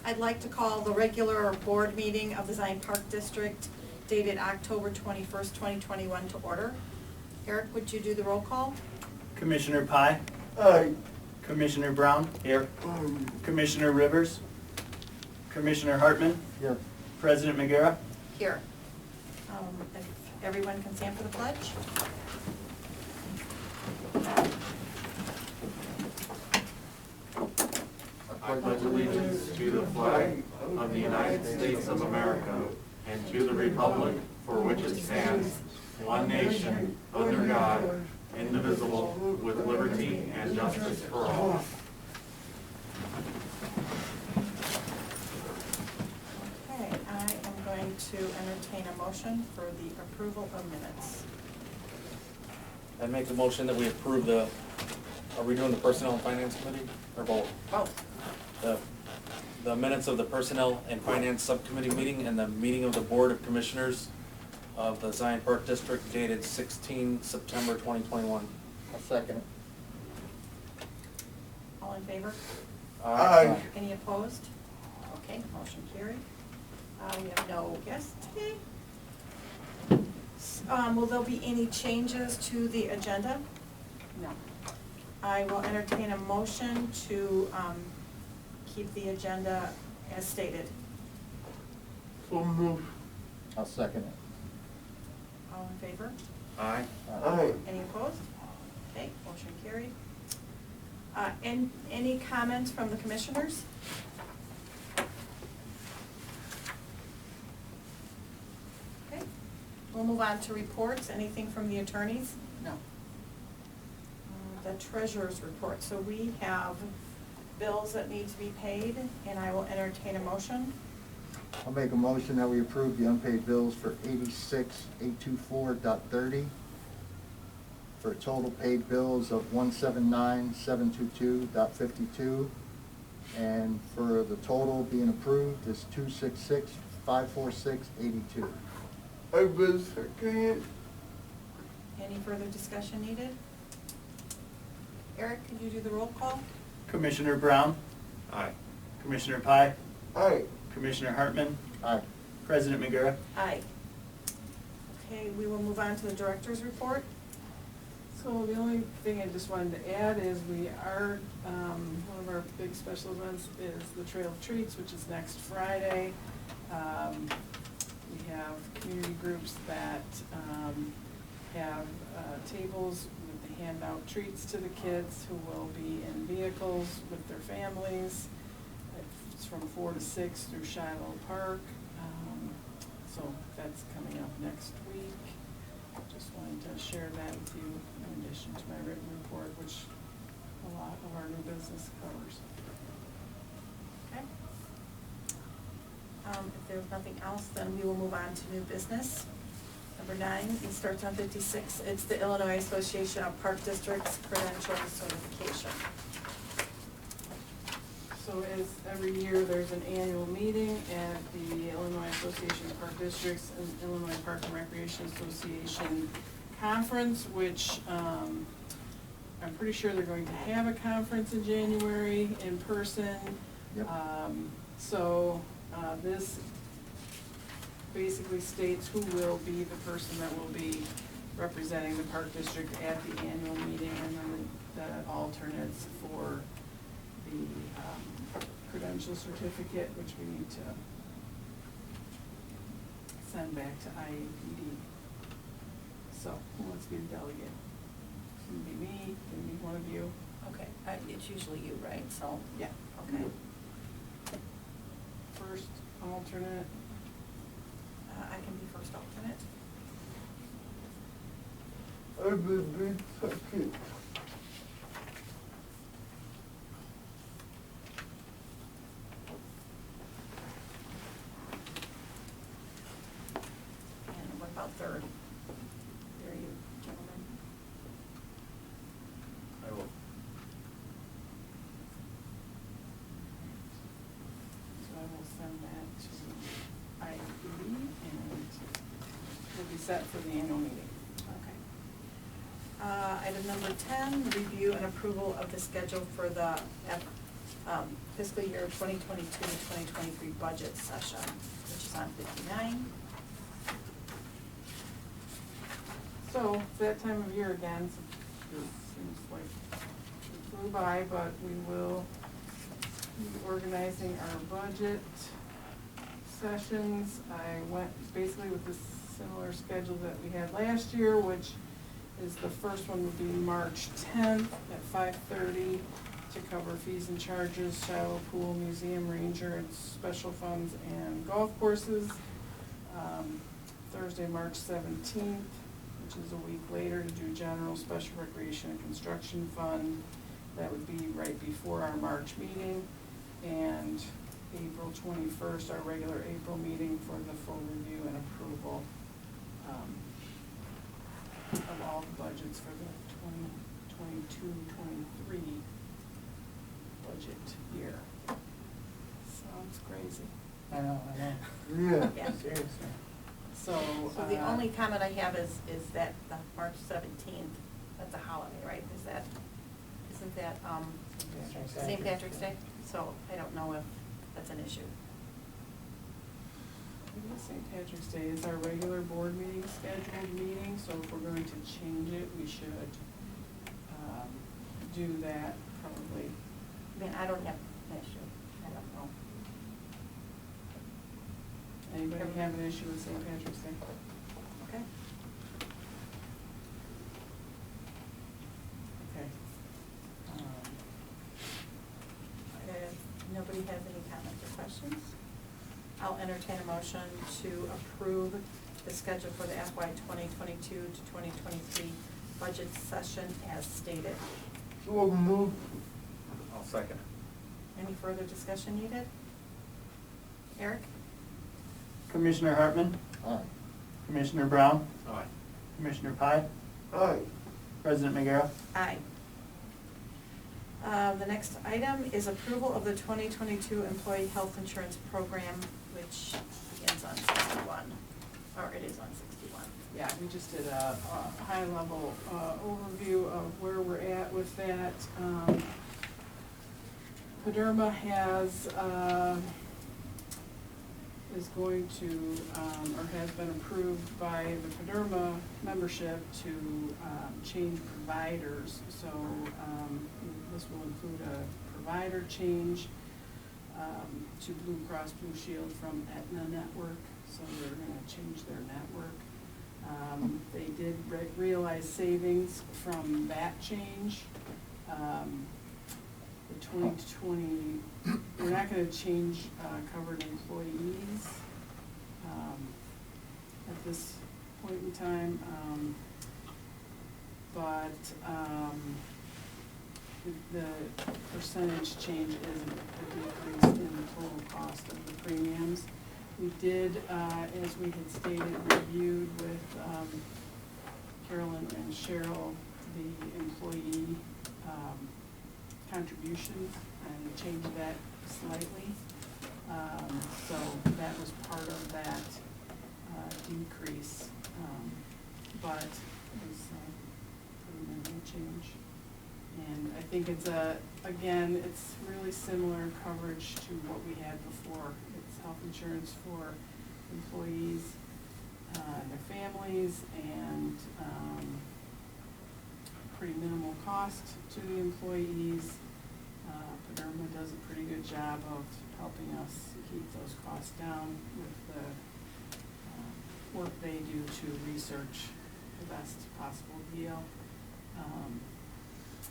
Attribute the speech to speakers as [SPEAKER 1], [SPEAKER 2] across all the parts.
[SPEAKER 1] I'd like to call the regular board meeting of the Zion Park District dated October 21st, 2021 to order. Eric, would you do the roll call?
[SPEAKER 2] Commissioner Pye?
[SPEAKER 3] Aye.
[SPEAKER 2] Commissioner Brown?
[SPEAKER 3] Here.
[SPEAKER 2] Commissioner Rivers? Commissioner Hartman?
[SPEAKER 3] Here.
[SPEAKER 2] President McGarrett?
[SPEAKER 1] Here. If everyone can stand for the pledge.
[SPEAKER 4] I pledge allegiance to the flag of the United States of America and to the republic for which it stands, one nation, under God, indivisible, with liberty and justice for all.
[SPEAKER 1] Okay, I am going to entertain a motion for the approval of minutes.
[SPEAKER 5] I make the motion that we approve the, are we doing the Personnel and Finance Committee, or both?
[SPEAKER 1] Both.
[SPEAKER 5] The minutes of the Personnel and Finance Subcommittee meeting and the meeting of the Board of Commissioners of the Zion Park District dated 16 September 2021.
[SPEAKER 3] I'll second it.
[SPEAKER 1] All in favor?
[SPEAKER 3] Aye.
[SPEAKER 1] Any opposed? Okay, motion carried. We have no guests today. Will there be any changes to the agenda? No. I will entertain a motion to keep the agenda as stated.
[SPEAKER 3] So move. I'll second it.
[SPEAKER 1] All in favor?
[SPEAKER 5] Aye.
[SPEAKER 3] Aye.
[SPEAKER 1] Any opposed? Okay, motion carried. Any comments from the commissioners? Okay, we'll move on to reports. Anything from the attorneys? No. The treasurer's report. So we have bills that need to be paid, and I will entertain a motion.
[SPEAKER 6] I'll make a motion that we approve the unpaid bills for 86,824.30 for total paid bills of 179,722.52, and for the total being approved is 266,546.82.
[SPEAKER 3] I will second it.
[SPEAKER 1] Any further discussion needed? Eric, could you do the roll call?
[SPEAKER 2] Commissioner Brown?
[SPEAKER 4] Aye.
[SPEAKER 2] Commissioner Pye?
[SPEAKER 3] Aye.
[SPEAKER 2] Commissioner Hartman?
[SPEAKER 6] Aye.
[SPEAKER 2] President McGarrett?
[SPEAKER 1] Aye. Okay, we will move on to the director's report.
[SPEAKER 7] So the only thing I just wanted to add is we are, one of our big special events is the Trail of Treats, which is next Friday. We have community groups that have tables with the hand out treats to the kids who will be in vehicles with their families. It's from 4 to 6 through Shiloh Park. So that's coming up next week. Just wanted to share that with you in addition to my written report, which a lot of our new business covers.
[SPEAKER 1] Okay. If there's nothing else, then we will move on to new business. Number 9, it starts on 56. It's the Illinois Association of Park Districts Credential Certification.
[SPEAKER 7] So as every year, there's an annual meeting at the Illinois Association of Park Districts and Illinois Park and Recreation Association Conference, which I'm pretty sure they're going to have a conference in January in person.
[SPEAKER 6] Yep.
[SPEAKER 7] This basically states who will be the person that will be representing the Park District at the annual meeting, and then the alternates for the credential certificate, which we need to send back to IAPD. So, who wants to be the delegate? Can be me, can be one of you.
[SPEAKER 1] Okay, it's usually you, right? So,
[SPEAKER 7] Yeah.
[SPEAKER 1] okay.
[SPEAKER 7] First alternate.
[SPEAKER 1] I can be first alternate.
[SPEAKER 3] I will be second.
[SPEAKER 1] And what about third? There you, gentlemen.
[SPEAKER 4] I will.
[SPEAKER 7] So I will send that to IAPD, and we'll be set for the annual meeting.
[SPEAKER 1] Okay. Item number 10, review and approval of the schedule for the fiscal year 2022-2023 budget session, which is on 59.
[SPEAKER 7] So, it's that time of year again, so it seems like it flew by, but we will be organizing our budget sessions. I went basically with the similar schedule that we had last year, which is the first one would be March 10th at 5:30 to cover fees and charges, shallow pool, museum, ranger, and special funds, and golf courses. Thursday, March 17th, which is a week later, to do general, special recreation, and construction fund. That would be right before our March meeting. And April 21st, our regular April meeting for the full review and approval of all the budgets for the 2022-23 budget year. Sounds crazy.
[SPEAKER 2] I know.
[SPEAKER 3] Yeah.
[SPEAKER 1] Yeah.
[SPEAKER 2] Seriously.
[SPEAKER 7] So.
[SPEAKER 1] So the only comment I have is that the March 17th, that's a holiday, right? Isn't that St. Patrick's Day? So I don't know if that's an issue.
[SPEAKER 7] St. Patrick's Day is our regular board meeting, scheduled meeting, so if we're going to change it, we should do that probably.
[SPEAKER 1] I mean, I don't have an issue. I don't know.
[SPEAKER 7] Anybody have an issue with St. Patrick's Day?
[SPEAKER 1] Okay.
[SPEAKER 7] Okay.
[SPEAKER 1] If nobody has any comments or questions, I'll entertain a motion to approve the schedule for the FY 2022 to 2023 budget session as stated.
[SPEAKER 3] So move.
[SPEAKER 5] I'll second it.
[SPEAKER 1] Any further discussion needed? Eric?
[SPEAKER 2] Commissioner Hartman,
[SPEAKER 6] Aye.
[SPEAKER 2] Commissioner Brown,
[SPEAKER 5] Aye.
[SPEAKER 2] Commissioner Pye,
[SPEAKER 3] Aye.
[SPEAKER 2] President McGarrett.
[SPEAKER 1] Aye. The next item is approval of the 2022 Employee Health Insurance Program, which begins on 61, or it is on 61.
[SPEAKER 7] Yeah, we just did a high-level overview of where we're at with that. Paderma is going to, or has been approved by the Paderma membership to change providers. So this will include a provider change to Blue Cross Blue Shield from Aetna Network. So they're going to change their network. They did realize savings from that change. The 2020, we're not going to change covered employees at this point in time, but the percentage change is a decrease in the total cost of the premiums. We did, as we had stated, reviewed with Carolyn and Cheryl the employee contributions and changed that slightly. So that was part of that decrease, but it was pretty minimal change. And I think it's again, it's really similar coverage to what we had before. It's health insurance for employees, their families, and pretty minimal cost to the employees. Paderma does a pretty good job of helping us keep those costs down with the work they do to research the best possible deal.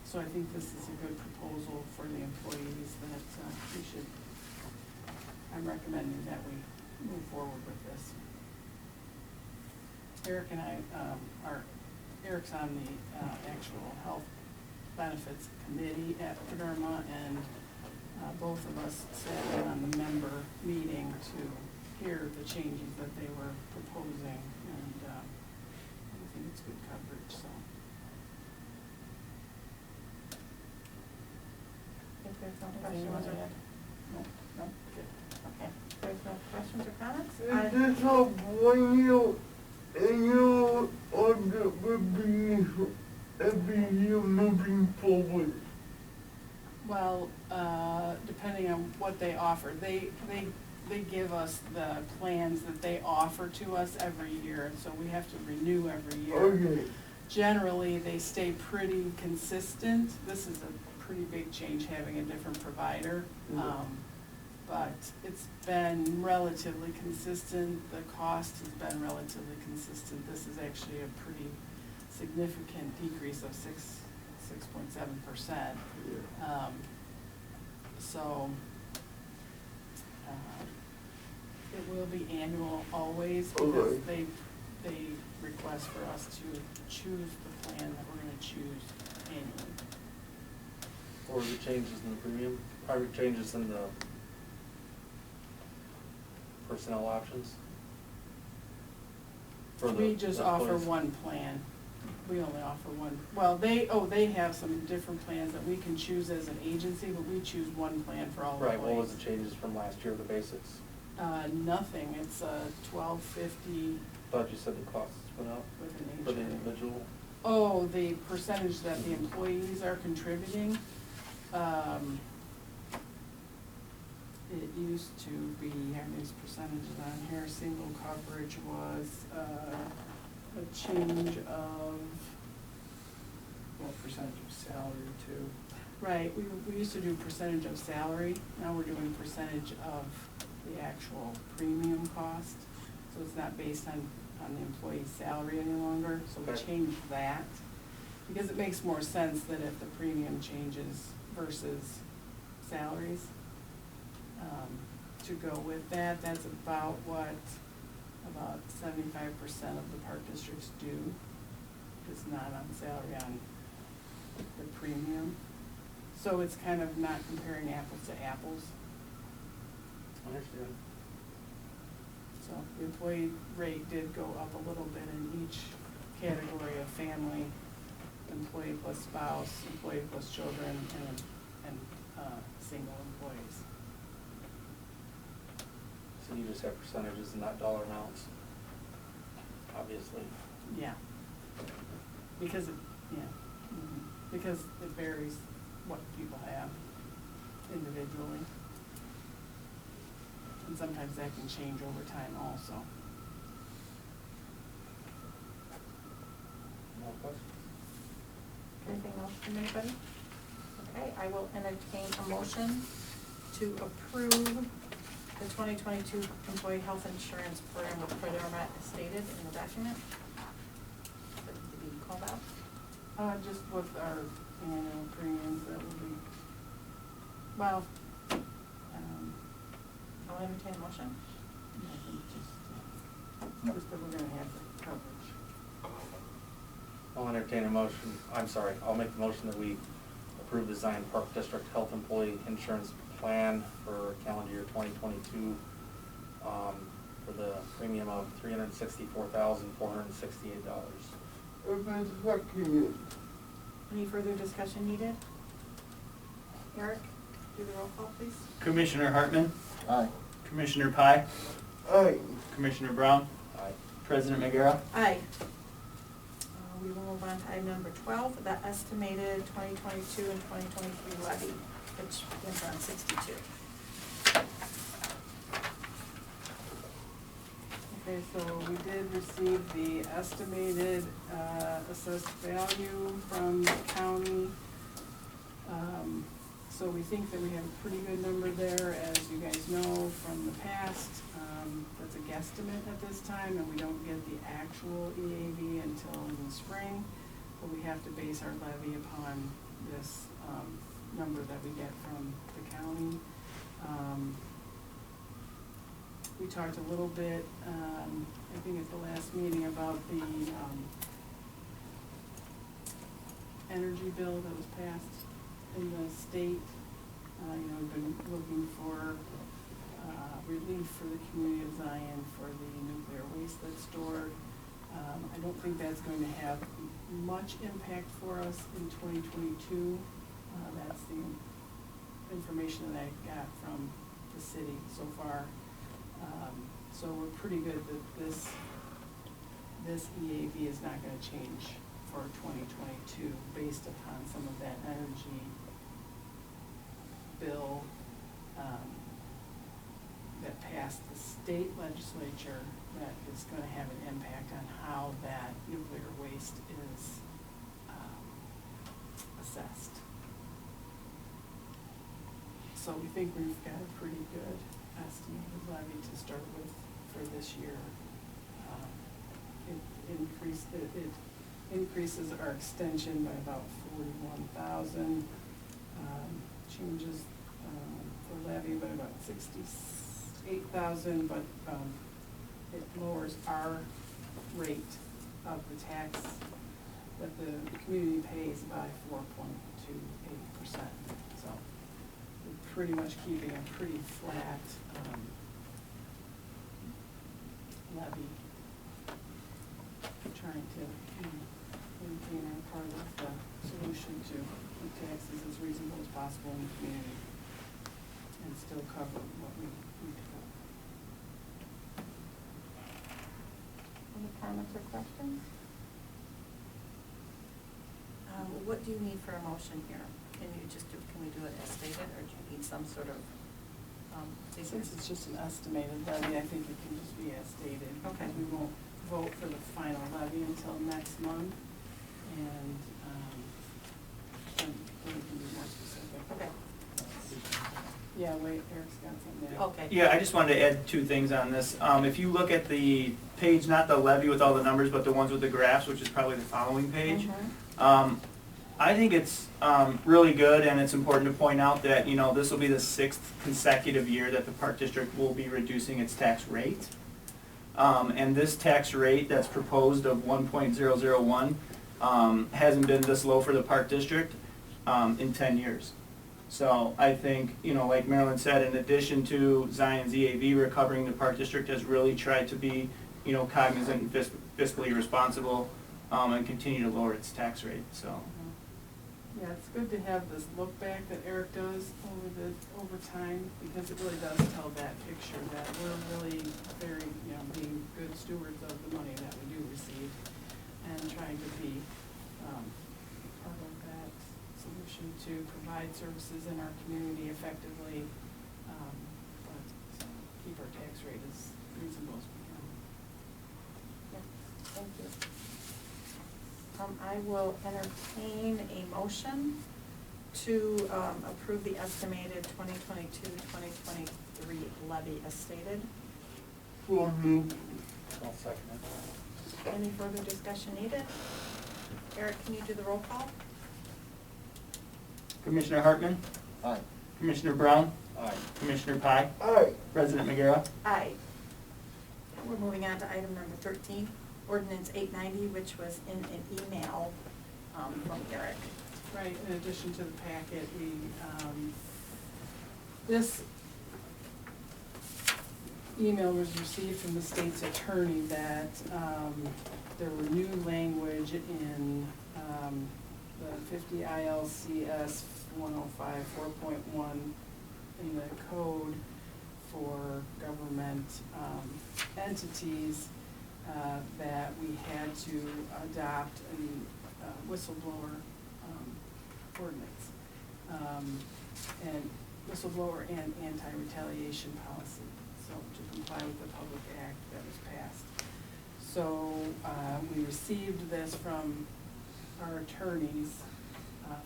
[SPEAKER 7] So I think this is a good proposal for the employees that we should, I'm recommending that we move forward with this. Eric and I Eric's on the actual health benefits committee at Paderma, and both of us sat in on the member meeting to hear the changes that they were proposing, and I think it's good coverage, so.
[SPEAKER 1] If there's no
[SPEAKER 7] Anything
[SPEAKER 1] questions
[SPEAKER 7] you want to
[SPEAKER 1] or,
[SPEAKER 7] add?
[SPEAKER 1] no, good, okay. If there's no questions or comments?
[SPEAKER 3] Is this a 1 year annual audit would be every year moving forward?
[SPEAKER 7] Well, depending on what they offer, they give us the plans that they offer to us every year, and so we have to renew every year.
[SPEAKER 3] Okay.
[SPEAKER 7] Generally, they stay pretty consistent. This is a pretty big change, having a different provider. But it's been relatively consistent. The cost has been relatively consistent. This is actually a pretty significant decrease of 6.7%. So, it will be annual always, because
[SPEAKER 3] Okay.
[SPEAKER 7] they request for us to choose the plan that we're gonna choose annually.
[SPEAKER 5] Or the changes in the premium, or changes in the personnel options? For the
[SPEAKER 7] We just offer
[SPEAKER 5] employees?
[SPEAKER 7] one plan. We only offer one. Well, they have some different plans that we can choose as an agency, but we choose one plan for all employees.
[SPEAKER 5] Right, what was the changes from last year, the basics?
[SPEAKER 7] Nothing. It's $12.50
[SPEAKER 5] Thought you said the costs went up
[SPEAKER 7] with an
[SPEAKER 5] for the
[SPEAKER 7] HRA.
[SPEAKER 5] individual.
[SPEAKER 7] Oh, the percentage that the employees are contributing, it used to be, I have these percentages on here, single coverage was, a change of,
[SPEAKER 2] Well, percentage of salary too.
[SPEAKER 7] right, we used to do percentage of salary, now we're doing percentage of the actual premium cost. So it's not based on the employee's salary any longer, so we
[SPEAKER 5] Okay.
[SPEAKER 7] changed that. Because it makes more sense that if the premium changes versus salaries, to go with that. That's about what, about 75% of the park districts do. It's not on salary, on the premium. So it's kind of not comparing apples to apples.
[SPEAKER 5] I understand.
[SPEAKER 7] So the employee rate did go up a little bit in each category of family, employee plus spouse, employee plus children, and single employees.
[SPEAKER 5] So you just have percentages and not dollar amounts, obviously.
[SPEAKER 7] Yeah. Because it, yeah, because it varies what people have individually. And sometimes that can change over time also.
[SPEAKER 5] More questions?
[SPEAKER 1] Anything else from anybody? Okay, I will entertain a motion to approve the 2022 employee health insurance program with Credit as stated in the document. That to be called out.
[SPEAKER 7] Just with our annual premiums, that will be, well,
[SPEAKER 1] I'll entertain a motion.
[SPEAKER 7] I think just that we're gonna have the coverage.
[SPEAKER 5] I'll entertain a motion, I'll make the motion that we approve the Zion Park District Health Employee Insurance Plan for calendar year 2022, for the premium of $364,468.
[SPEAKER 1] Any further discussion needed? Eric, do the roll call, please.
[SPEAKER 2] Commissioner Hartman,
[SPEAKER 6] Aye.
[SPEAKER 2] Commissioner Pye,
[SPEAKER 3] Aye.
[SPEAKER 2] Commissioner Brown,
[SPEAKER 5] Aye.
[SPEAKER 2] President McGarrett.
[SPEAKER 1] Aye. We will move on to item number 12, the estimated 2022 and 2023 levy, which begins on 62.
[SPEAKER 7] Okay, so we did receive the estimated assessed value from the county. So we think that we have a pretty good number there, as you guys know from the past. That's a guesstimate at this time, and we don't get the actual EAV until in the spring. But we have to base our levy upon this number that we get from the county. We talked a little bit, I think at the last meeting, about the energy bill that was passed in the state. We've been looking for relief for the community of Zion for the nuclear waste that's stored. I don't think that's going to have much impact for us in 2022. That's the information that I got from the city so far. So we're pretty good that this EAV is not gonna change for 2022 based upon some of that energy pass the state legislature that is gonna have an impact on how that nuclear waste is assessed. So we think we've got a pretty good estimated levy to start with for this year. It increases our extension by about 41,000, changes for levy by about 68,000, but it lowers our rate of the tax that the community pays by 4.28%. So we're pretty much keeping a pretty flat levy, trying to maintain our part of the solution to keep taxes as reasonable as possible in the community and still cover what we need to cover.
[SPEAKER 1] Any comments or questions? What do you need for a motion here? Can we do it as stated, or do you need some sort of, figures?
[SPEAKER 7] Since it's just an estimated levy, I think it can just be as stated.
[SPEAKER 1] Okay.
[SPEAKER 7] Because we won't vote for the final levy until next month, and then we can be more specific.
[SPEAKER 1] Okay.
[SPEAKER 7] Yeah, wait, Eric's got something there.
[SPEAKER 1] Okay.
[SPEAKER 2] Yeah, I just wanted to add two things on this. If you look at the page, not the levy with all the numbers, but the ones with the graphs, which is probably the following page, I think it's really good, and it's important to point out that, you know, this will be the 6th consecutive year that the Park District will be reducing its tax rate. And this tax rate that's proposed of 1.001 hasn't been this low for the Park District in 10 years. So I think, you know, like Marilyn said, in addition to Zion's EAV recovering, the Park District has really tried to be, you know, cognizant and fiscally responsible and continue to lower its tax rate, so.
[SPEAKER 7] Yeah, it's good to have this look back that Eric does over time, because it really does tell that picture that we're really very, you know, being good stewards of the money that we do receive and trying to be part of that solution to provide services in our community effectively, but keep our tax rate as reasonable as we can.
[SPEAKER 1] Yeah, thank you. I will entertain a motion to approve the estimated 2022-2023 levy as stated.
[SPEAKER 3] So moved.
[SPEAKER 5] I'll second it.
[SPEAKER 1] Any further discussion needed? Eric, can you do the roll call?
[SPEAKER 2] Commissioner Hartman?
[SPEAKER 6] Aye.
[SPEAKER 2] Commissioner Brown?
[SPEAKER 5] Aye.
[SPEAKER 2] Commissioner Pye?
[SPEAKER 3] Aye.
[SPEAKER 2] President McGarrett?
[SPEAKER 1] Aye. We're moving on to item number 13, Ordinance 890, which was in an email from Eric.
[SPEAKER 7] Right, in addition to the packet, we, this email was received from the state's attorney that there were new language in the 50 ILCS 105 4.1 in the code for government entities that we had to adopt a whistleblower ordinance, and whistleblower and anti-retaliation policy, so to comply with the public act that was passed. So we received this from our attorneys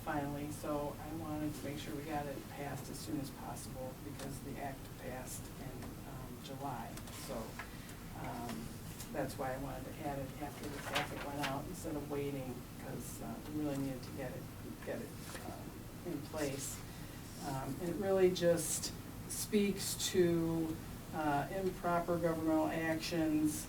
[SPEAKER 7] finally, so I wanted to make sure we got it passed as soon as possible because the act passed in July. So that's why I wanted to add it after the packet went out instead of waiting, because we really needed to get it in place. And it really just speaks to improper governmental actions.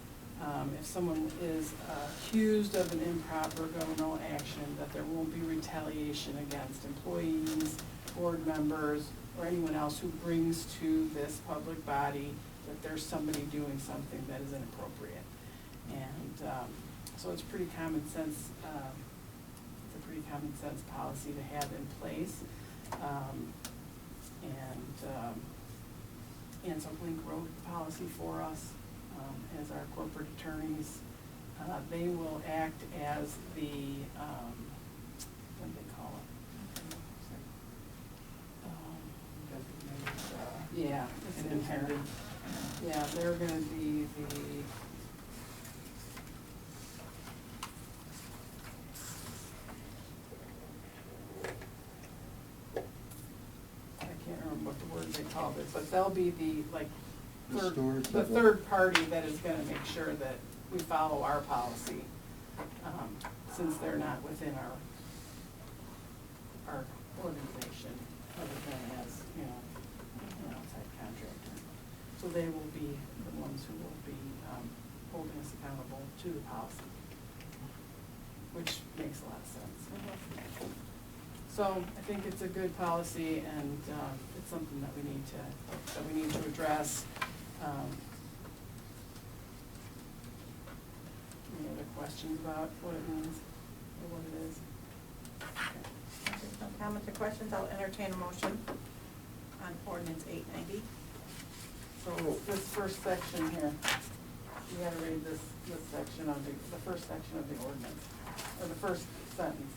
[SPEAKER 7] If someone is accused of an improper governmental action, that there won't be retaliation against employees, board members, or anyone else who brings to this public body that there's somebody doing something that is inappropriate. And so it's pretty common sense. It's a pretty common sense policy to have in place. And so Blink wrote the policy for us as our corporate attorneys. They will act as the what do they call it? Yeah, it's intended. Yeah, they're gonna be the. I can't remember what the word they called it, but they'll be the, like,
[SPEAKER 6] The
[SPEAKER 7] third,
[SPEAKER 6] stewards
[SPEAKER 7] the
[SPEAKER 6] of the-
[SPEAKER 7] third party that is gonna make sure that we follow our policy, since they're not within our organization, other than as, an outside contractor. So they will be the ones who will be, holding us accountable to the policy, which makes a lot of sense. So I think it's a good policy, and, it's something that we need to address. Any other questions about what it means, or what it is?
[SPEAKER 1] Okay. If there's no comments or questions, I'll entertain a motion on ordinance 890.
[SPEAKER 7] So this first section here, you gotta read this section of the first section of the ordinance, or the first sentence.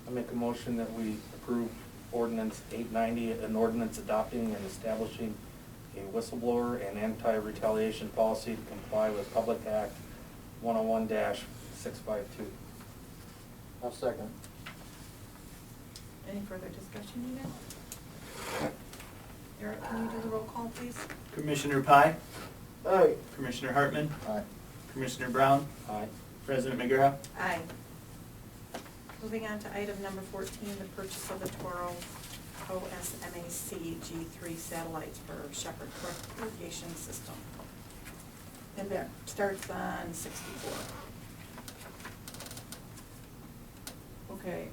[SPEAKER 5] I make a motion that we approve ordinance 890, an ordinance adopting and establishing a whistleblower and anti-retaliation policy to comply with Public Act 101-652.
[SPEAKER 6] I'll second.
[SPEAKER 1] Any further discussion needed? Eric, can you do the roll call, please?
[SPEAKER 2] Commissioner Pye,
[SPEAKER 3] Aye.
[SPEAKER 2] Commissioner Hartman,
[SPEAKER 6] Aye.
[SPEAKER 2] Commissioner Brown,
[SPEAKER 5] Aye.
[SPEAKER 2] President McGrath.
[SPEAKER 1] Aye. Moving on to item number 14, the purchase of the Toro OSMAC G3 satellites for Shepherd Brook irrigation system. And that starts on 64.
[SPEAKER 7] Okay,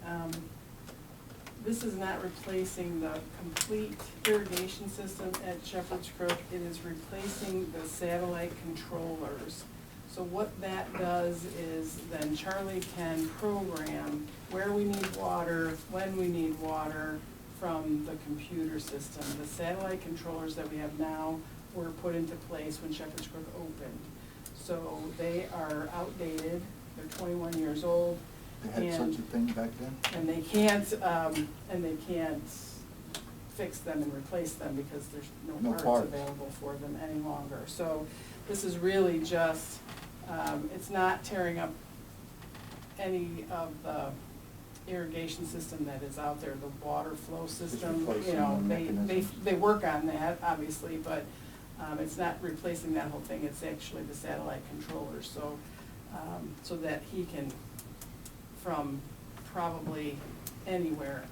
[SPEAKER 7] this is not replacing the complete irrigation system at Shepherd's Crook. It is replacing the satellite controllers. So what that does is then Charlie can program where we need water, when we need water from the computer system. The satellite controllers that we have now were put into place when Shepherd's Crook opened. So they are outdated, they're 21 years old.
[SPEAKER 6] They had such a thing back then?
[SPEAKER 7] And they can't fix them and replace them because there's no
[SPEAKER 6] No
[SPEAKER 7] parts
[SPEAKER 6] parts.
[SPEAKER 7] available for them any longer. So this is really just, it's not tearing up any of the irrigation system that is out there, the water flow system.
[SPEAKER 6] replacing
[SPEAKER 7] You know,
[SPEAKER 6] the
[SPEAKER 7] they
[SPEAKER 6] mechanism.
[SPEAKER 7] work on that, obviously, but it's not replacing that whole thing. It's actually the satellite controllers, so, so that he can, from probably anywhere,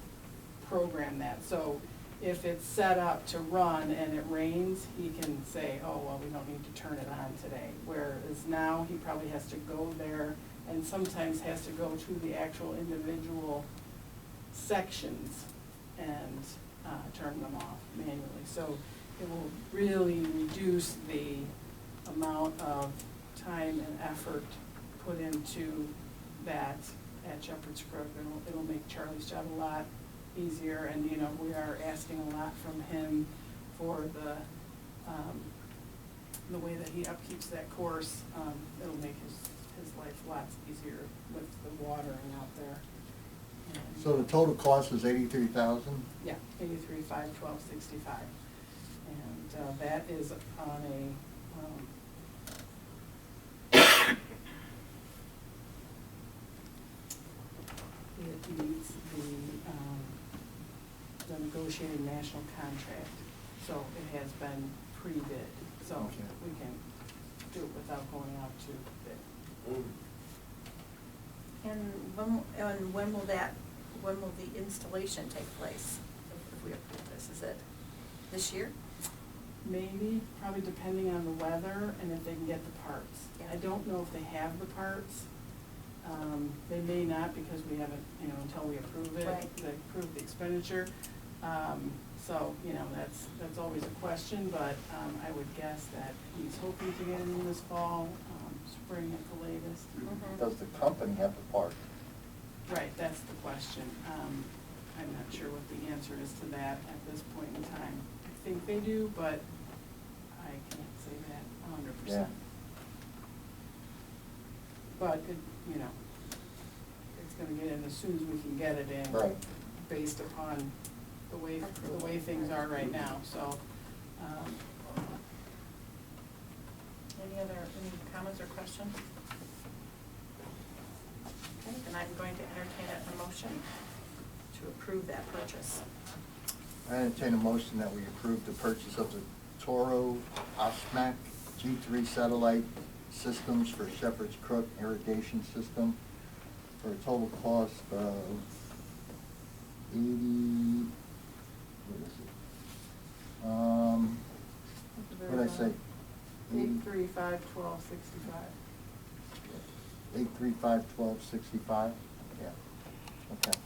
[SPEAKER 7] program that. So if it's set up to run and it rains, he can say, oh, well, we don't need to turn it on today. Whereas now, he probably has to go there and sometimes has to go to the actual individual sections and turn them off manually. So it will really reduce the amount of time and effort put into that at Shepherd's Crook. It'll make Charlie's job a lot easier, and, you know, we are asking a lot from him for the way that he upkeeps that course. It'll make his life lots easier with the watering out there. And,
[SPEAKER 6] So the total cost is $83,000?
[SPEAKER 7] yeah, 83,512.65, and that is on a, it meets the negotiated national contract, so it has been pre-bid, so
[SPEAKER 6] Okay.
[SPEAKER 7] we can do it without going out to bid.
[SPEAKER 1] And when will the installation take place if we approve this? Is it this year?
[SPEAKER 7] Maybe, probably depending on the weather and if they can get the parts.
[SPEAKER 1] Yeah.
[SPEAKER 7] I don't know if they have the parts. They may not because we haven't, you know, until we approve it,
[SPEAKER 1] Right.
[SPEAKER 7] they approve the expenditure. So, you know, that's always a question, but I would guess that he's hoping to get it in this fall, spring at the latest.
[SPEAKER 1] Mhm.
[SPEAKER 6] Does the company have the part?
[SPEAKER 7] Right, that's the question. I'm not sure what the answer is to that at this point in time. I think they do, but I can't say that 100%.
[SPEAKER 6] Yeah.
[SPEAKER 7] But it, you know, it's gonna get in as soon as we can get it in.
[SPEAKER 6] Right.
[SPEAKER 7] Based upon the way things are right now, so.
[SPEAKER 1] Any comments or questions? Okay, then I'm going to entertain a motion to approve that purchase.
[SPEAKER 6] I entertain a motion that we approve the purchase of the Toro Osmac G3 satellite systems for Shepherd's Crook irrigation system for a total cost of what did I say?
[SPEAKER 7] 835-1265.
[SPEAKER 6] 835-1265, yeah, okay.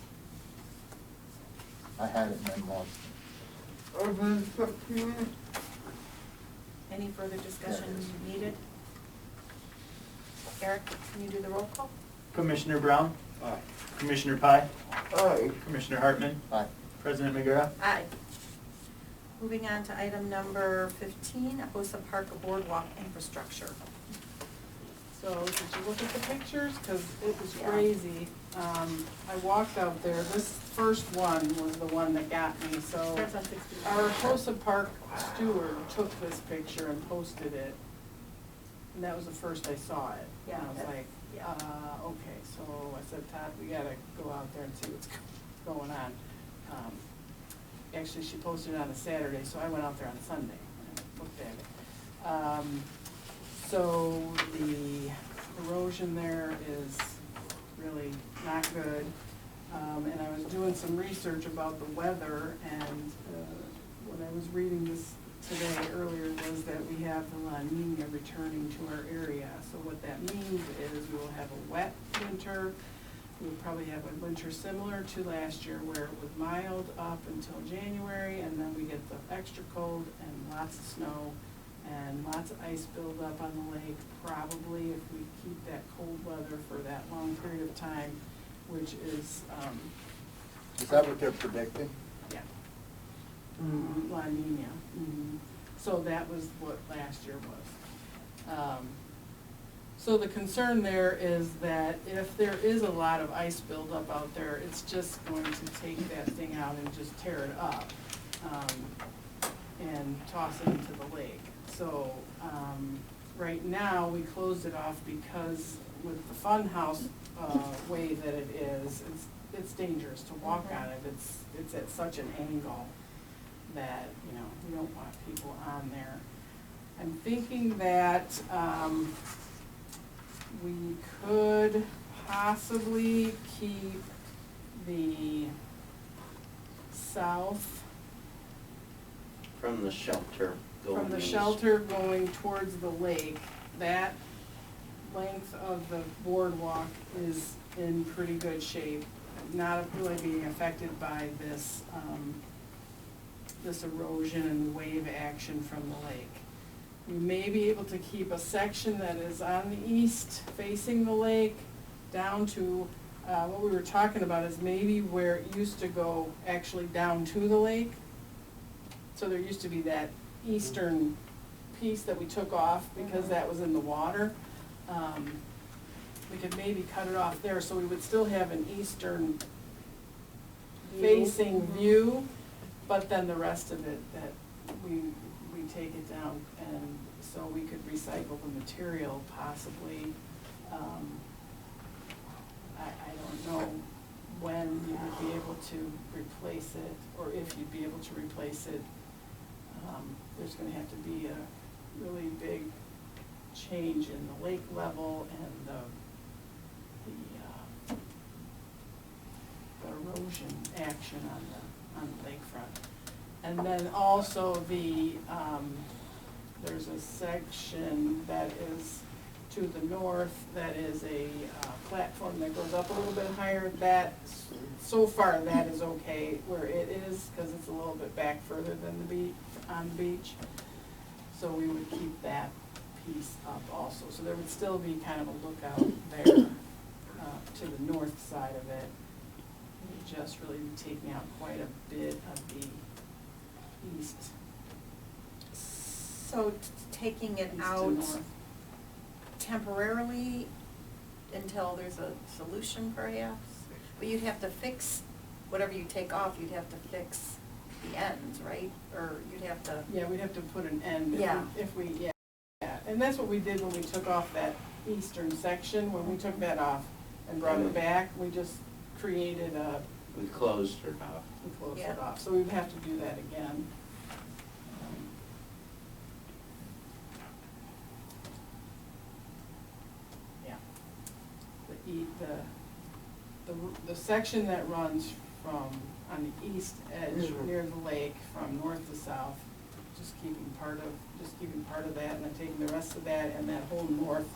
[SPEAKER 6] I had it and then lost it.
[SPEAKER 3] Urban Structure.
[SPEAKER 1] Any further discussion needed? Eric, can you do the roll call?
[SPEAKER 2] Commissioner Brown?
[SPEAKER 5] Aye.
[SPEAKER 2] Commissioner Pye?
[SPEAKER 3] Aye.
[SPEAKER 2] Commissioner Hartman?
[SPEAKER 6] Aye.
[SPEAKER 2] President McGura?
[SPEAKER 1] Aye. Moving on to item number 15, Aposa Park Boardwalk Infrastructure.
[SPEAKER 7] So did you look at the pictures? Because it was
[SPEAKER 1] Yeah.
[SPEAKER 7] crazy. I walked out there, this first one was the one that got me, so.
[SPEAKER 1] Starts on 61.
[SPEAKER 7] Our Aposa Park steward took this picture and posted it. And that was the first I saw it.
[SPEAKER 1] Yeah,
[SPEAKER 7] And I was
[SPEAKER 1] that-
[SPEAKER 7] like,
[SPEAKER 1] yeah.
[SPEAKER 7] okay, so I said, Todd, we gotta go out there and see what's going on. Actually, she posted it on a Saturday, so I went out there on Sunday and looked at it. So the erosion there is really not good. And I was doing some research about the weather, and what I was reading this today earlier was that we have the La Nina returning to our area. So what that means is we will have a wet winter. We'll probably have a winter similar to last year where it was mild up until January, and then we get the extra cold and lots of snow and lots of ice buildup on the lake, probably if we keep that cold weather for that long period of time, which is,
[SPEAKER 6] Is that what they're predicting?
[SPEAKER 7] yeah. La Nina. So that was what last year was. So the concern there is that if there is a lot of ice buildup out there, it's just going to take that thing out and just tear it up, and toss it into the lake. So, right now, we closed it off because with the fun house, way that it is, it's dangerous to walk on it. It's at such an angle that, you know, we don't want people on there. I'm thinking that, we could possibly keep the south,
[SPEAKER 8] From the shelter going
[SPEAKER 7] from the
[SPEAKER 8] east.
[SPEAKER 7] shelter going towards the lake. That length of the boardwalk is in pretty good shape, not really being affected by this, this erosion and wave action from the lake. We may be able to keep a section that is on the east facing the lake down to, what we were talking about is maybe where it used to go actually down to the lake. So there used to be that eastern piece that we took off because that was in the water. We could maybe cut it off there, so we would still have an eastern facing view, but then the rest of it, that we take it down, and so we could recycle the material possibly. I don't know when you would be able to replace it, or if you'd be able to replace it. There's gonna have to be a really big change in the lake level and the erosion action on the lakefront. And then also there's a section that is to the north, that is a platform that goes up a little bit higher. That, so far, that is okay where it is, because it's a little bit back further than the beach, on the beach. So we would keep that piece up also. So there would still be kind of a lookout there to the north side of it. We would just really be taking out quite a bit of the east.
[SPEAKER 1] So taking it
[SPEAKER 7] East to
[SPEAKER 1] out
[SPEAKER 7] north.
[SPEAKER 1] temporarily until there's a solution perhaps? But you'd have to fix, whatever you take off, you'd have to fix the ends, right? Or you'd have to,
[SPEAKER 7] Yeah, we'd have to put an end
[SPEAKER 1] Yeah.
[SPEAKER 7] if we, yeah. And that's what we did when we took off that eastern section. When we took that off and brought it back, we just created a,
[SPEAKER 8] We closed it off.
[SPEAKER 7] we closed
[SPEAKER 1] Yeah.
[SPEAKER 7] it off. So we'd have to do that again. Yeah. The section that runs from, on the east edge near the lake, from north to south, just keeping part of that, and then taking the rest of that and that whole north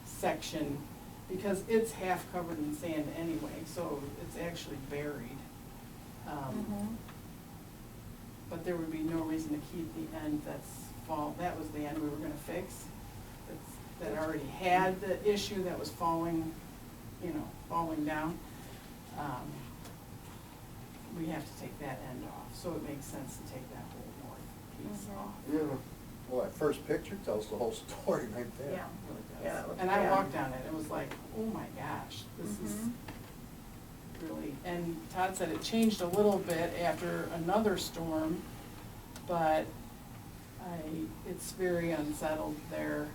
[SPEAKER 7] section, because it's half covered in sand anyway, so it's actually buried. But there would be no reason to keep the end that was the end we were gonna fix. That already had the issue that was falling down. We have to take that end off, so it makes sense to take that whole north piece off.
[SPEAKER 3] Yeah.
[SPEAKER 6] Well, that first picture tells the whole story right there.
[SPEAKER 1] yeah.
[SPEAKER 7] Really does.
[SPEAKER 1] Yeah, it looks
[SPEAKER 7] And I
[SPEAKER 1] bad.
[SPEAKER 7] walked down it, it was like, oh my gosh, this is really, and Todd said it changed a little bit after another storm, but it's very unsettled there.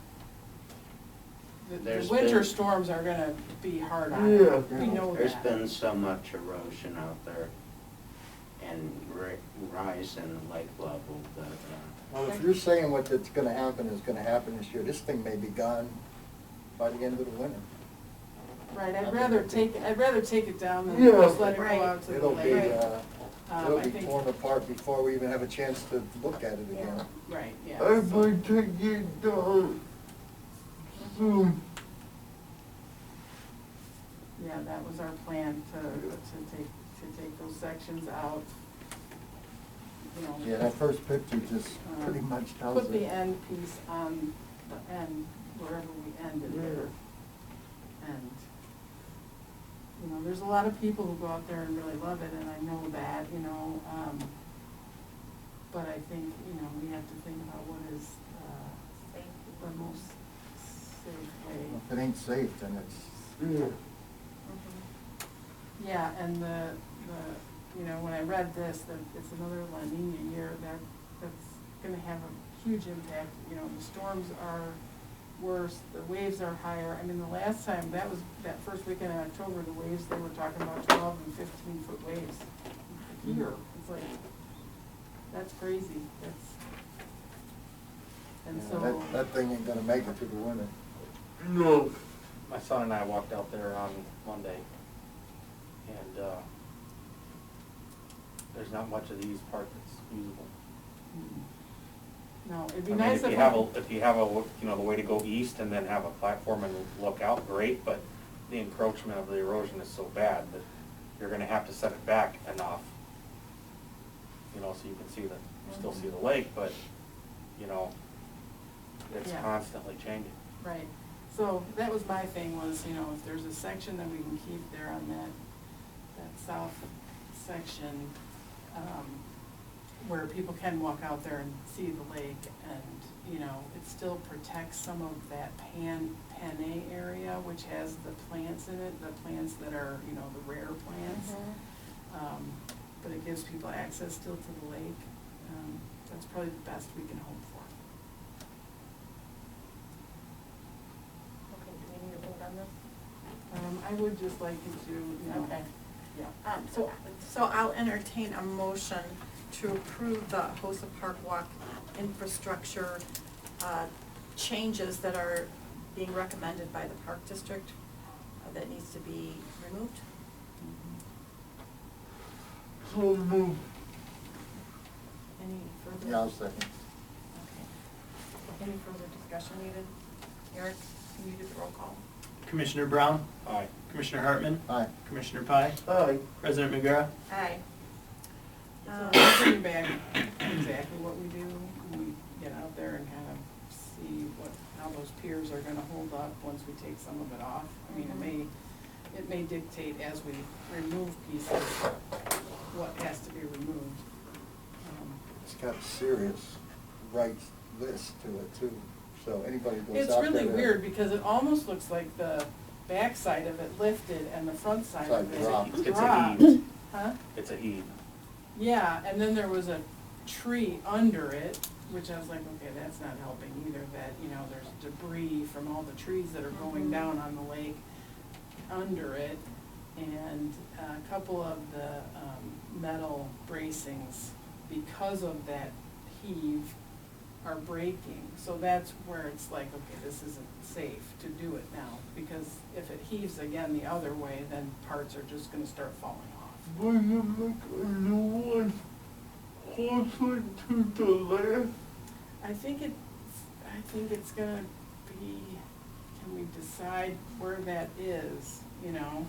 [SPEAKER 7] The
[SPEAKER 8] There's
[SPEAKER 7] winter
[SPEAKER 8] been-
[SPEAKER 7] storms are gonna be hard on
[SPEAKER 3] Yeah.
[SPEAKER 7] it, we know that.
[SPEAKER 8] There's been so much erosion out there and rise in lake level that,
[SPEAKER 6] Well, if you're saying what that's gonna happen is gonna happen this year, this thing may be gone by the end of the winter.
[SPEAKER 7] Right, I'd rather take it down than
[SPEAKER 3] Yeah.
[SPEAKER 7] just let it go
[SPEAKER 1] Right.
[SPEAKER 7] out to the
[SPEAKER 6] It'll be,
[SPEAKER 7] lake.
[SPEAKER 6] it'll
[SPEAKER 7] I
[SPEAKER 6] be
[SPEAKER 7] think-
[SPEAKER 6] torn apart before we even have a chance to look at it again.
[SPEAKER 7] Right, yeah.
[SPEAKER 3] I
[SPEAKER 7] so-
[SPEAKER 3] would take it down soon.
[SPEAKER 7] Yeah, that was our plan, to take those sections out, you know.
[SPEAKER 6] Yeah, that first picture just pretty much tells it.
[SPEAKER 7] Put the end piece on the end, wherever we ended there. And, you know, there's a lot of people who go out there and really love it, and I know that, but I think, we have to think about what is, the most safe way.
[SPEAKER 6] If it ain't safe, then it's,
[SPEAKER 3] Yeah.
[SPEAKER 7] Yeah, and when I read this, that it's another La Nina year, that's gonna have a huge impact. The storms are worse, the waves are higher. I mean, the last time, that first weekend in October, the waves, they were talking about 12 and 15-foot waves here. It's like, that's crazy, and
[SPEAKER 6] yeah,
[SPEAKER 7] so.
[SPEAKER 6] that thing ain't gonna make it through the winter.
[SPEAKER 3] No.
[SPEAKER 5] My son and I walked out there on Monday, and, there's not much of the east part that's usable.
[SPEAKER 7] No, it'd be
[SPEAKER 5] I mean,
[SPEAKER 7] nice
[SPEAKER 5] if you have a, the way to go east and then have a platform and look out, great, but the encroachment of the erosion is so bad that you're gonna have to set it back enough, so you can see still see the lake, but, it's
[SPEAKER 7] Yeah.
[SPEAKER 5] constantly changing.
[SPEAKER 7] Right, so that was my thing was, if there's a section that we can keep there on that south section, where people can walk out there and see the lake, and, it still protects some of that penne area, which has the plants in it, the plants that are, the rare plants. But it gives people access still to the lake. That's probably the best we can hope for.
[SPEAKER 1] Okay, do we need to vote on this?
[SPEAKER 7] I would just like you to,
[SPEAKER 1] Okay.
[SPEAKER 7] yeah.
[SPEAKER 1] So I'll entertain a motion to approve the Hosa Park Walk infrastructure changes that are being recommended by the Park District that needs to be removed.
[SPEAKER 3] So moved.
[SPEAKER 1] Any further?
[SPEAKER 6] Yeah, I'll second.
[SPEAKER 1] Okay. Any further discussion needed? Eric, can you do the roll call?
[SPEAKER 2] Commissioner Brown,
[SPEAKER 5] Aye.
[SPEAKER 2] Commissioner Hartman,
[SPEAKER 6] Aye.
[SPEAKER 2] Commissioner Pye,
[SPEAKER 3] Aye.
[SPEAKER 2] President McGrath.
[SPEAKER 1] Aye.
[SPEAKER 7] So I'll bring back exactly what we do, when we get out there and kind of see how those piers are gonna hold up once we take some of it off. I mean, it may dictate as we remove pieces what has to be removed.
[SPEAKER 6] It's got serious rights list to it too, so anybody goes out there.
[SPEAKER 7] It's really weird, because it almost looks like the backside of it lifted and the front side of it
[SPEAKER 6] Dropped.
[SPEAKER 5] It's a
[SPEAKER 7] dropped.
[SPEAKER 5] heave.
[SPEAKER 7] Huh?
[SPEAKER 5] It's a heave.
[SPEAKER 7] Yeah, and then there was a tree under it, which I was like, okay, that's not helping either, that, you know, there's debris from all the trees that are going down on the lake under it. And a couple of the metal bracings, because of that heave, are breaking. So that's where it's like, okay, this isn't safe to do it now, because if it heaves again the other way, then parts are just gonna start falling off.
[SPEAKER 3] Will you make a new one closer to the left?
[SPEAKER 7] I think it's gonna be, can we decide where that is, you know,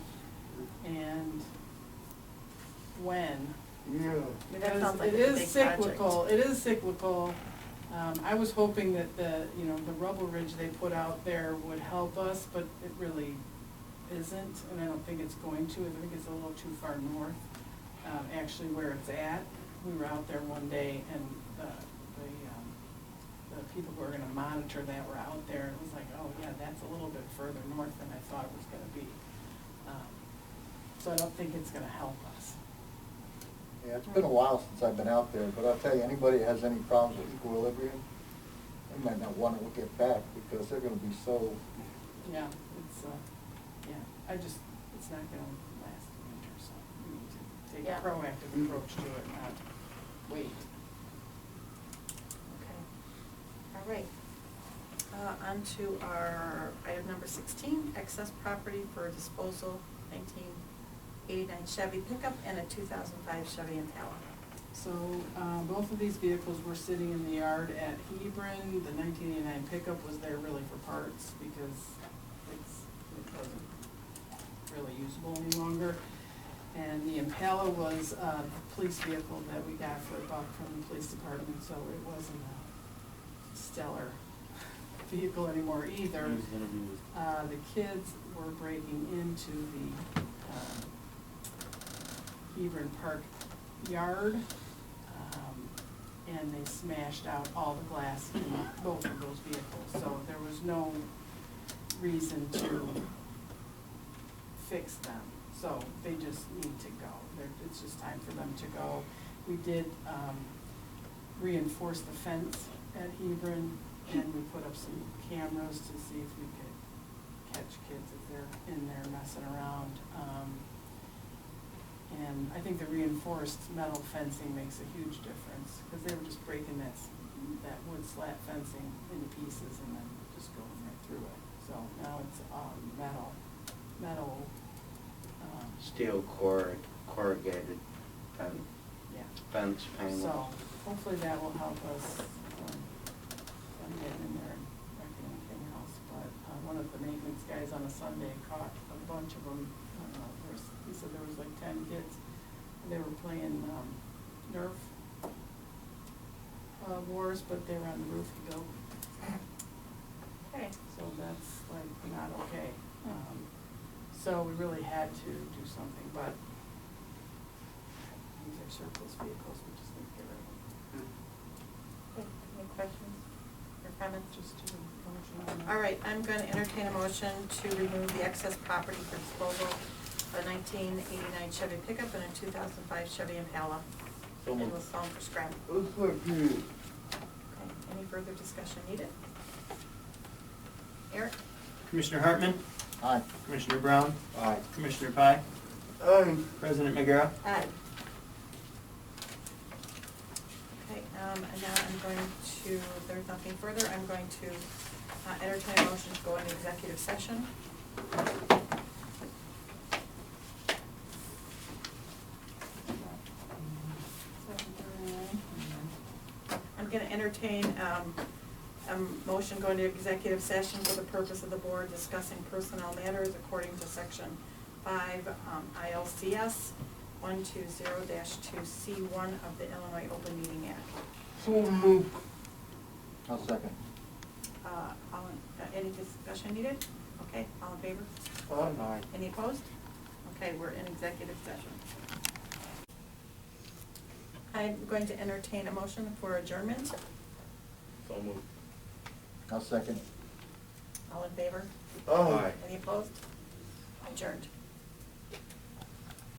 [SPEAKER 7] and when?
[SPEAKER 3] Yeah.
[SPEAKER 1] That sounds like
[SPEAKER 7] It
[SPEAKER 1] a
[SPEAKER 7] is
[SPEAKER 1] big
[SPEAKER 7] cyclical, it is cyclical. I was hoping that the rubble ridge they put out there would help us, but it really isn't, and I don't think it's going to. I think it's a little too far north, actually where it's at. We were out there one day, and the people who are gonna monitor that were out there, and it was like, oh yeah, that's a little bit further north than I thought it was gonna be. So I don't think it's gonna help us.
[SPEAKER 6] Yeah, it's been a while since I've been out there, but I'll tell you, anybody that has any problems with equilibrium, they might not want to get back because they're gonna be so,
[SPEAKER 7] Yeah, it's, it's not gonna last the winter, so we need to take
[SPEAKER 1] Yeah.
[SPEAKER 7] a proactive approach to it, not wait.
[SPEAKER 1] Okay, all right. On to our item number 16, excess property for disposal, 1989 Chevy pickup and a 2005 Chevy Impala.
[SPEAKER 7] So, both of these vehicles were sitting in the yard at Hebron. The 1989 pickup was there really for parts because it wasn't really usable any longer. And the Impala was a police vehicle that we got for $1 from the police department, so it wasn't a stellar vehicle anymore either. The kids were breaking into the Hebron Park yard, and they smashed out all the glass in both of those vehicles. So there was no reason to fix them. So they just need to go. It's just time for them to go. We did reinforce the fence at Hebron, and we put up some cameras to see if we could catch kids if they're in there messing around. And I think the reinforced metal fencing makes a huge difference, because they were just breaking that wood slat fencing into pieces and then just going right through it. So now it's metal.
[SPEAKER 8] Steel corrugated fence panel.
[SPEAKER 7] So hopefully that will help us on getting in there and wrecking anything else. But one of the maintenance guys on a Sunday caught a bunch of them. He said there was like 10 kids. They were playing Nerf wars, but they were on the roof of the building.
[SPEAKER 1] Okay.
[SPEAKER 7] So that's like not okay. So we really had to do something, but these are surplus vehicles, we just need to get rid of them.
[SPEAKER 1] Okay, any questions or comments?
[SPEAKER 7] Just do a motion on that.
[SPEAKER 1] All right, I'm going to entertain a motion to remove the excess property for disposal of a 1989 Chevy pickup and a 2005 Chevy Impala.
[SPEAKER 5] So
[SPEAKER 1] And
[SPEAKER 5] moved.
[SPEAKER 1] will sell for scrap.
[SPEAKER 3] Okay.
[SPEAKER 1] Okay, any further discussion needed? Eric?
[SPEAKER 2] Commissioner Hartman,
[SPEAKER 6] aye.
[SPEAKER 2] Commissioner Brown,
[SPEAKER 5] Aye.
[SPEAKER 2] Commissioner Pye,
[SPEAKER 3] Aye.
[SPEAKER 2] President McGarrett.
[SPEAKER 1] Aye. Okay, and now I'm going to, if there's nothing further, I'm going to entertain a motion to go into executive session. I'm going to entertain a motion going to executive session for the purpose of the board discussing personnel matters according to section 5 ILCS 120-2C1 of the Illinois Open Meeting Act.
[SPEAKER 3] So moved.
[SPEAKER 6] I'll second.
[SPEAKER 1] Any discussion needed? Okay, all in favor?
[SPEAKER 5] Aye.
[SPEAKER 1] Any opposed? Okay, we're in executive session. I'm going to entertain a motion for adjournment.
[SPEAKER 5] So moved.
[SPEAKER 6] I'll second.
[SPEAKER 1] All in favor?
[SPEAKER 3] Aye.
[SPEAKER 1] Any opposed? Adjourned.